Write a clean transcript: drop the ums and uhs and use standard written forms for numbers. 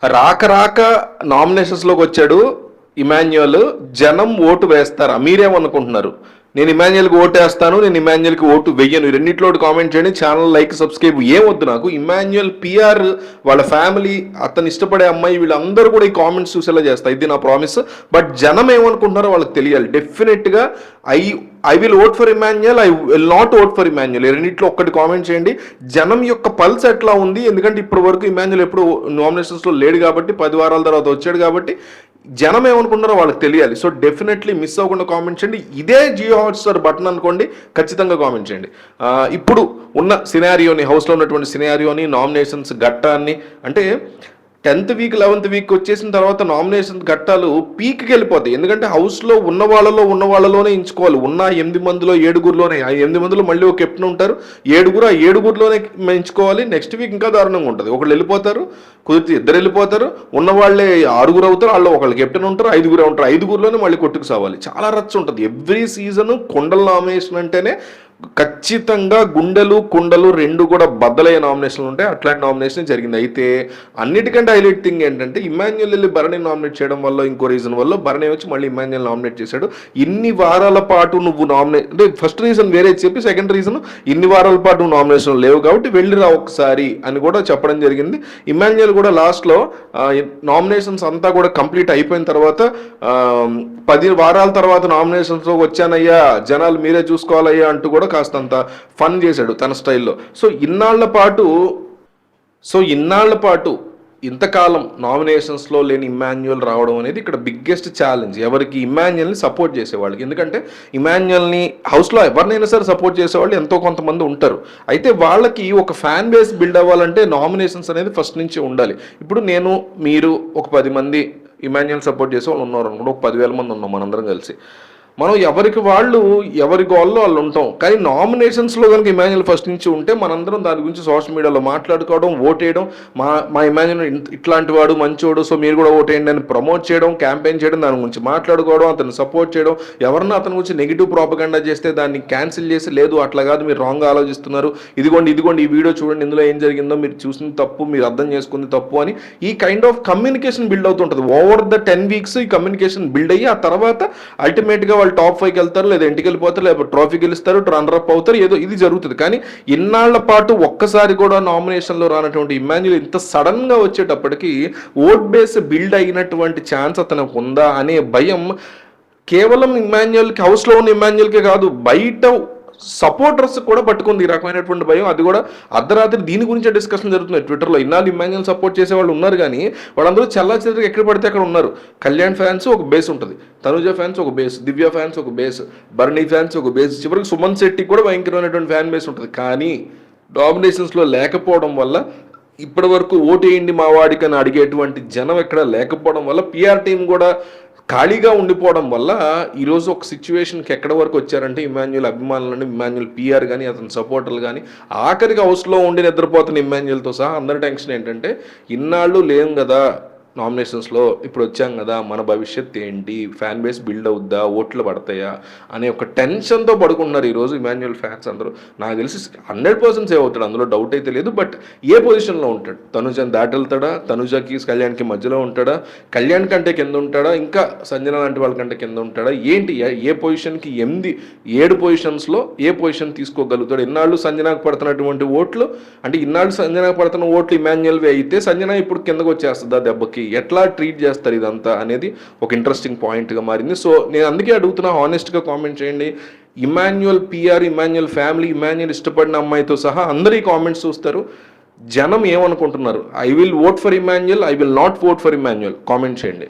రాక రాక నామినేషన్స్లోకి వచ్చాడు ఇమాన్యుయల్. జనం ఓటు వేస్తారా? మీరేమనుకుంటున్నారు? నేను ఇమాన్యుయల్కి ఓటు వేస్తాను, నేను ఇమాన్యుయల్కి ఓటు వెయ్యను. రెండింటిలో కామెంట్ చేయండి. ఛానల్ లైక్, సబ్స్క్రైబ్ ఏమొద్దు నాకు. ఇమాన్యుయల్ పిఆర్, వాళ్ళ ఫ్యామిలీ, అతను ఇష్టపడే అమ్మాయి, వీళ్ళందరూ కూడా ఈ కామెంట్స్ చూసేలా చేస్తారు. ఇది నా ప్రామిస్. బట్ జనం ఏమనుకుంటున్నారో వాళ్ళకి తెలియాలి. డెఫినెట్గా I will vote for Emmanuel, I will not vote for Emmanuel. రెండింటిలో ఒక్కటి కామెంట్ చేయండి. జనం యొక్క పల్స్ ఎట్లా ఉంది? ఎందుకంటే ఇప్పటి వరకు ఇమాన్యుయల్ ఎప్పుడు నామినేషన్స్లో లేడు కాబట్టి, 10 వారాల తర్వాత వచ్చాడు కాబట్టి జనం ఏమనుకుంటారో వాళ్ళకి తెలియాలి. సో డెఫినెట్లీ మిస్ అవ్వకుండా కామెంట్ చేయండి. ఇదే జియో హాట్స్టార్ బటన్ అనుకోండి, ఖచ్చితంగా కామెంట్ చేయండి. ఇప్పుడు ఉన్న సినారియోని, హౌస్లో ఉన్నటువంటి సినారియోని, నామినేషన్స్ ఘట్టాన్ని, అంటే 10th వీక్ 11th వీక్ వచ్చేసిన తర్వాత నామినేషన్ ఘట్టాలు పీక్కి వెళ్ళిపోతాయి. ఎందుకంటే హౌస్లో ఉన్న వాళ్ళలోనే ఎంచుకోవాలి. ఉన్న 8 మందిలో 7గురిలోనే, ఆ 8 మందిలో మళ్ళీ ఒక కెప్టెన్ ఉంటారు. 7గురు, ఆ 7గురిలోనే ఎంచుకోవాలి. నెక్స్ట్ వీక్ ఇంకా దారుణంగా ఉంటుంది. ఒకళ్ళు వెళ్ళిపోతారు, కుదిరితే 2 వెళ్ళిపోతారు. ఉన్న వాళ్ళే 6గురు అవుతారు. వాళ్ళు ఒకళ్ళు కెప్టెన్ ఉంటారు, 5గురు ఉంటారు. 5గురిలోనే మళ్ళీ కొట్టుకు సావాలి. చాలా రచ్చ ఉంటుంది. ఎవ్రీ సీజన్ కొండల నామినేషన్ అంటేనే ఖచ్చితంగా గుండెలు కుండలు 2 కూడా బద్దలయ్యే నామినేషన్లు ఉంటాయి. అట్లాంటి నామినేషన్ జరిగింది. అయితే అన్నిటికంటే హైలైట్ థింగ్ ఏంటంటే, ఇమాన్యుయల్ వెళ్ళి భరణి నామినేట్ చేయడం వల్ల, ఇంకో రీజన్ వల్ల భరణి వచ్చి మళ్ళీ ఇమాన్యుయల్ నామినేట్ చేశాడు. ఇన్ని వారాల పాటు నువ్వు అంటే ఫస్ట్ రీజన్ వేరే చెప్పి, సెకండ్ రీజన్ ఇన్ని వారాల పాటు నువ్వు నామినేషన్ లేవు కాబట్టి వెళ్ళిరా ఒకసారి అని కూడా చెప్పడం జరిగింది. ఇమాన్యుయల్ కూడా లాస్ట్లో నామినేషన్స్ అంతా కూడా కంప్లీట్ అయిపోయిన తర్వాత 10 వారాల తర్వాత నామినేషన్స్లో వచ్చానయ్యా, జనాలు మీరే చూసుకోవాలయ్యా అంటూ కూడా కాస్తంత ఫన్ చేశాడు తన స్టైల్లో. సో ఇన్నాళ్ల పాటు ఇంతకాలం నామినేషన్స్లో లేని ఇమాన్యుయల్ రావడం అనేది ఇక్కడ బిగ్గెస్ట్ ఛాలెంజ్ ఎవరికి? ఇమాన్యుయల్ని సపోర్ట్ చేసేవాళ్ళకి. ఎందుకంటే ఇమాన్యుయల్ని హౌస్లో ఎవరినైనా సరే సపోర్ట్ చేసేవాళ్ళు ఎంతో కొంతమంది ఉంటారు. అయితే వాళ్ళకి ఒక ఫ్యాన్ బేస్ బిల్డ్ అవ్వాలంటే నామినేషన్స్ అనేది ఫస్ట్ నుంచి ఉండాలి. ఇప్పుడు నేను, మీరు, ఒక 10 మంది ఇమాన్యుయల్ సపోర్ట్ చేసే వాళ్ళు ఉన్నారు అనుకుంటే, ఒక 10,000 మంది ఉన్నాం మనందరం కలిసి. మనం ఎవరికి వాళ్ళు ఎవరి గోల్లో వాళ్ళు ఉంటాం. కానీ నామినేషన్స్లో కనుక ఇమాన్యుయల్ ఫస్ట్ నుంచి ఉంటే మనందరం దాని గురించి సోషల్ మీడియాలో మాట్లాడుకోవడం, ఓటేయడం, మా ఇమాన్యుయల్ ఇట్లాంటి వాడు మంచోడు, సో మీరు కూడా ఓటేయండి అని ప్రమోట్ చేయడం, క్యాంపెయిన్ చేయడం, దాని గురించి మాట్లాడుకోవడం, అతన్ని సపోర్ట్ చేయడం. ఎవరన్నా అతని గురించి నెగిటివ్ ప్రాపగండా చేస్తే దాన్ని క్యాన్సిల్ చేసి, లేదు అట్లా కాదు, మీరు రాంగ్గా ఆలోచిస్తున్నారు, ఇదిగోండి ఈ వీడియో చూడండి, ఇందులో ఏం జరిగిందో మీరు చూసింది తప్పు, మీరు అర్థం చేసుకుంది తప్పు అని ఈ కైండ్ ఆఫ్ కమ్యూనికేషన్ బిల్డ్ అవుతుంటుంది. ఓవర్ ద 10 వీక్స్ ఈ కమ్యూనికేషన్ బిల్డ్ అయ్యి ఆ తర్వాత అల్టిమేట్గా టాప్ 5కి వెళ్తారు, లేదా ఇంటికి వెళ్ళిపోతారు, లేదా ట్రోఫీ గెలుస్తారు, రన్నర్ అప్ అవుతారు, ఏదో ఇది జరుగుతుంది. కానీ ఇన్నాళ్ల పాటు ఒక్కసారి కూడా నామినేషన్లో రానటువంటి ఇమాన్యుయల్ ఇంత సడన్ గా వచ్చేటప్పటికి ఓట్ బేస్ బిల్డ్ అయినటువంటి ఛాన్స్ అతనికి ఉందా అనే భయం కేవలం ఇమాన్యుయల్కి, హౌస్లో ఉన్న ఇమాన్యుయల్కే కాదు, బయట సపోర్టర్స్ కూడా పట్టుకుంది ఈ రకమైనటువంటి భయం. అది కూడా అర్ధరాత్రి దీని గురించే డిస్కషన్ జరుగుతుంది ట్విట్టర్లో. ఇన్నాళ్ళు ఇమాన్యుయల్ సపోర్ట్ చేసే వాళ్ళు ఉన్నారు, కానీ వాళ్ళందరూ చెల్లాచెదరికి ఎక్కడ పడితే అక్కడ ఉన్నారు. కళ్యాణ్ ఫ్యాన్స్ ఒక బేస్ ఉంటుంది, తనుజ ఫ్యాన్స్ ఒక బేస్, దివ్య ఫ్యాన్స్ ఒక బేస్, భరణి ఫ్యాన్స్ ఒక బేస్, చివరికి సుమన్ శెట్టికి కూడా భయంకరమైనటువంటి ఫ్యాన్ బేస్ ఉంటుంది. కానీ డామినేషన్స్లో లేకపోవడం వల్ల, ఇప్పటి వరకు ఓటేయండి మా వాడికి అని అడిగేటువంటి జనం ఎక్కడ లేకపోవడం వల్ల, పిఆర్ టీం కూడా ఖాళీగా ఉండిపోవడం వల్ల ఈరోజు ఒక సిచ్యువేషన్కి ఎక్కడ వరకు వచ్చారంటే, ఇమాన్యుయల్ అభిమానులని, ఇమాన్యుయల్ పిఆర్ కానీ, అతని సపోర్టర్లు కానీ, ఆఖరికి హౌస్లో ఉండి నిద్రపోతున్న ఇమాన్యుయల్తో సహా అందరి టెన్షన్ ఏంటంటే, ఇన్నాళ్ళు లేం కదా నామినేషన్స్లో, ఇప్పుడు వచ్చాం కదా, మన భవిష్యత్ ఏంటి, ఫ్యాన్ బేస్ బిల్డ్ అవుద్దా, ఓట్లు పడతాయా అనే ఒక టెన్షన్తో పడుకుంటున్నారు ఈరోజు ఇమాన్యుయల్ ఫ్యాన్స్ అందరూ. నాకు తెలిసి 100% సేవ్ అవుతాడు, అందులో డౌట్ అయితే లేదు. బట్ ఏ పొజిషన్లో ఉంటాడు? తనుజని దాటెళ్తాడా? తనుజకి కళ్యాణ్కి మధ్యలో ఉంటాడా? కళ్యాణ్ కంటే కింద ఉంటాడా? ఇంకా సంజన లాంటి వాళ్ళకంటే కింద ఉంటాడా? ఏంటి ఏ పొజిషన్కి 7 పొజిషన్స్లో ఏ పొజిషన్ తీసుకోగలుగుతాడు? ఇన్నాళ్ళు సంజనాకు పడుతున్నటువంటి ఓట్లు, అంటే ఇన్నాళ్ళు సంజనాకు పడుతున్న ఓట్లు ఇమాన్యుయల్వి అయితే, సంజన ఇప్పుడు కిందకు వచ్చేస్తుందా దెబ్బకి? ఎట్లా ట్రీట్ చేస్తారు ఇదంతా అనేది ఒక ఇంట్రెస్టింగ్ పాయింట్గా మారింది. సో నేను అందుకే అడుగుతున్నా, హానెస్ట్గా కామెంట్ చేయండి. ఇమాన్యుయల్ పిఆర్, ఇమాన్యుయల్ ఫ్యామిలీ, ఇమాన్యుయల్ ఇష్టపడిన అమ్మాయితో సహా అందరి కామెంట్స్ చూస్తారు. జనం ఏమనుకుంటున్నారు? I will vote for Emmanuel, I will not vote for Emmanuel. Comment చేయండి.